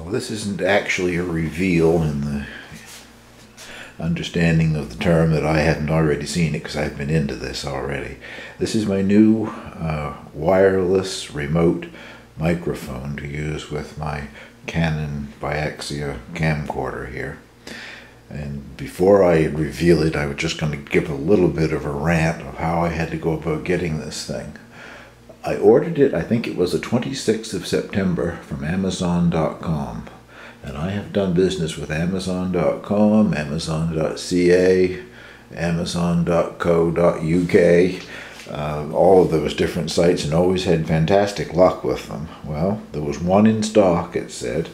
Well, this isn't actually a reveal in the understanding of the term that I hadn't already seen it because I've been into this already. This is my new wireless remote microphone to use with my Canon Biaxia camcorder here. And before I reveal it, I was just going to give a little bit of a rant of how I had to go about getting this thing. I ordered it, I think it was the 26th of September from Amazon.com. And I have done business with Amazon.com, Amazon.ca, Amazon.co.uk, all of those different sites, and always had fantastic luck with them. Well, there was one in stock, it said.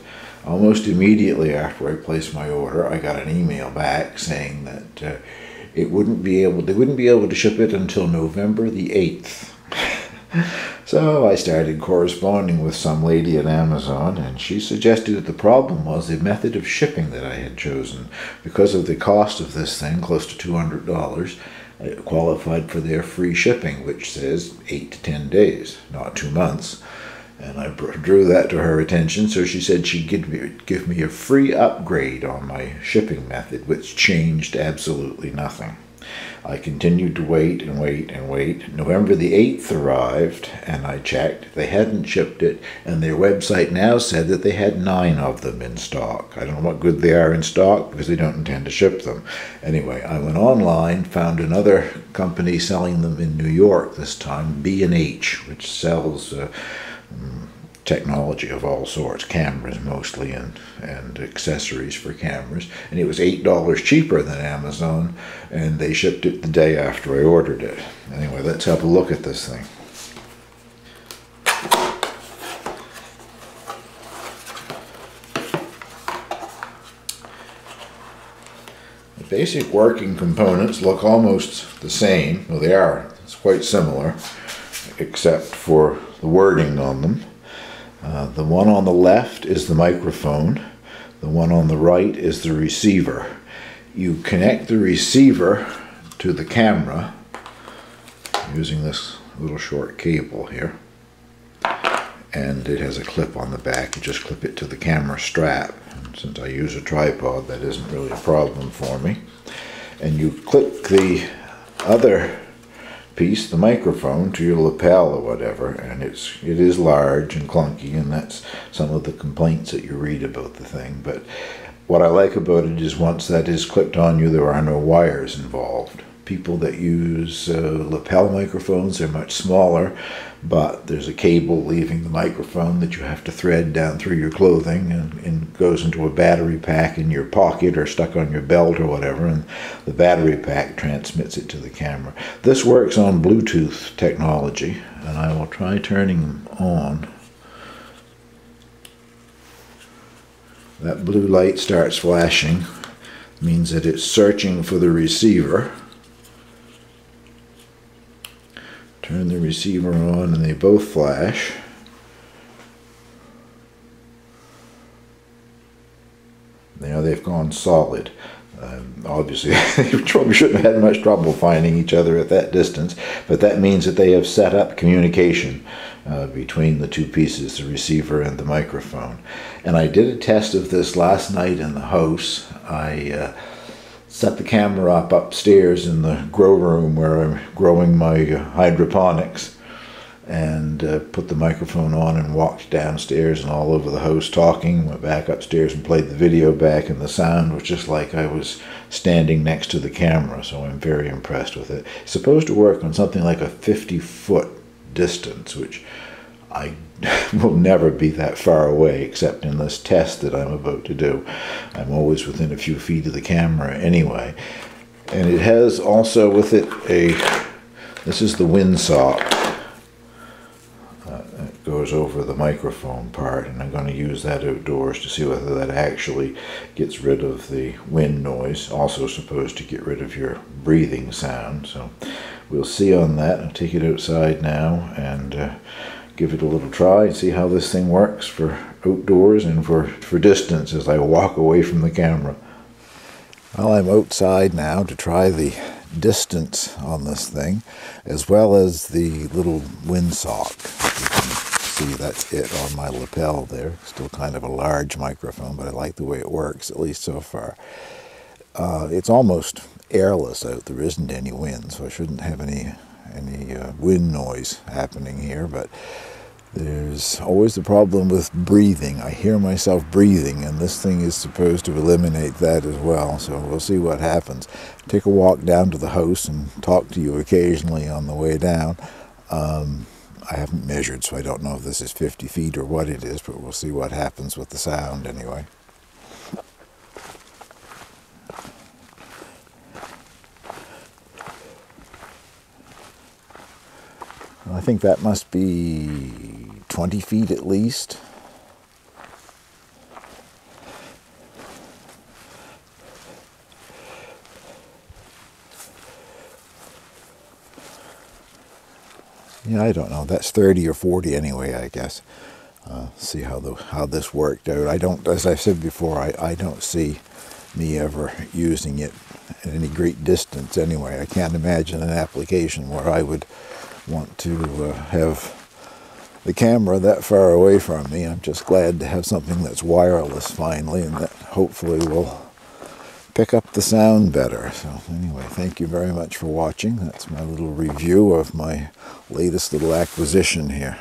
Almost immediately after I placed my order, I got an email back saying that they wouldn't be able to ship it until November the 8th. So I started corresponding with some lady at Amazon, and she suggested that the problem was the method of shipping that I had chosen. Because of the cost of this thing, close to $200, it qualified for their free shipping, which says 8 to 10 days, not 2 months. And I drew that to her attention, so she said she'd give me a free upgrade on my shipping method, which changed absolutely nothing. I continued to wait and wait and wait. November the 8th arrived, and I checked. They hadn't shipped it, and their website now said that they had 9 of them in stock. I don't know what good they are in stock, because they don't intend to ship them. Anyway, I went online, found another company selling them in New York this time, B&H, which sells technology of all sorts, cameras mostly, and accessories for cameras. And it was $8 cheaper than Amazon, and they shipped it the day after I ordered it. Anyway, let's have a look at this thing. The basic working components look almost the same. Well, they are. It's quite similar, except for the wording on them. The one on the left is the microphone. The one on the right is the receiver. You connect the receiver to the camera using this little short cable here. And it has a clip on the back. You just clip it to the camera strap. And since I use a tripod, that isn't really a problem for me. And you clip the other piece, the microphone, to your lapel or whatever, and it is large and clunky, and that's some of the complaints that you read about the thing. But what I like about it is once that is clipped on you, there are no wires involved. People that use lapel microphones, they're much smaller, but there's a cable leaving the microphone that you have to thread down through your clothing, and goes into a battery pack in your pocket or stuck on your belt or whatever, and the battery pack transmits it to the camera. This works on Bluetooth technology, and I will try turning them on. That blue light starts flashing, means that it's searching for the receiver. Turn the receiver on and they both flash. Now they've gone solid. Obviously, they probably shouldn't have had much trouble finding each other at that distance, but that means that they have set up communication between the two pieces, the receiver and the microphone. And I did a test of this last night in the house. I set the camera up upstairs in the grow room where I'm growing my hydroponics, and put the microphone on and walked downstairs and all over the house talking. Went back upstairs and played the video back, and the sound was just like I was standing next to the camera, so I'm very impressed with it. It's supposed to work on something like a 50-foot distance, which I will never be that far away except in this test that I'm about to do. I'm always within a few feet of the camera anyway. And it has also with it this is the windsock. It goes over the microphone part, and I'm going to use that outdoors to see whether that actually gets rid of the wind noise. Also supposed to get rid of your breathing sound. So we'll see on that. I'll take it outside now and give it a little try and see how this thing works for outdoors and for distance as I walk away from the camera. Well, I'm outside now to try the distance on this thing, as well as the little windsock. You can see that's it on my lapel there. Still kind of a large microphone, but I like the way it works, at least so far. It's almost airless out. There isn't any wind, so I shouldn't have any wind noise happening here, but there's always the problem with breathing. I hear myself breathing, and this thing is supposed to eliminate that as well, so we'll see what happens. Take a walk down to the house and talk to you occasionally on the way down. I haven't measured, so I don't know if this is 50 feet or what it is, but we'll see what happens with the sound anyway. I think that must be 20 feet at least. Yeah, I don't know. That's 30 or 40 anyway, I guess. See how this worked out. I don't, as I said before, I don't see me ever using it at any great distance anyway. I can't imagine an application where I would want to have the camera that far away from me. I'm just glad to have something that's wireless finally, and that hopefully will pick up the sound better. So anyway, thank you very much for watching. That's my little review of my latest little acquisition here.